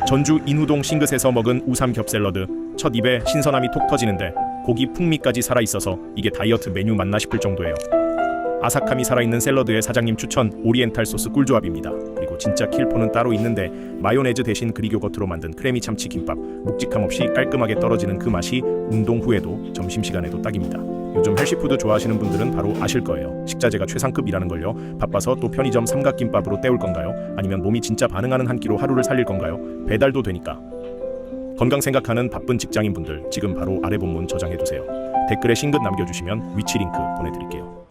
전주 인후동 싱긋에서 먹은 우삼겹 샐러드, 첫 입에 신선함이 톡 터지는데 고기 풍미까지 살아있어서 이게 다이어트 메뉴 맞나 싶을 정도예요. 아삭함이 살아있는 샐러드에 사장님 추천 오리엔탈 소스 꿀조합입니다. 그리고 진짜 킬포는 따로 있는데 마요네즈 대신 그리교 겉으로 만든 크래미 참치 김밥, 묵직함 없이 깔끔하게 떨어지는 그 맛이 운동 후에도 점심시간에도 딱입니다. 요즘 헬시푸드 좋아하시는 분들은 바로 아실 거예요. 식자재가 최상급이라는 걸요. 바빠서 또 편의점 삼각김밥으로 때울 건가요? 아니면 몸이 진짜 반응하는 한 끼로 하루를 살릴 건가요? 배달도 되니까. 건강 생각하는 바쁜 직장인분들 지금 바로 아래 본문 저장해두세요. 댓글에 싱긋 남겨주시면 위치 링크 보내드릴게요.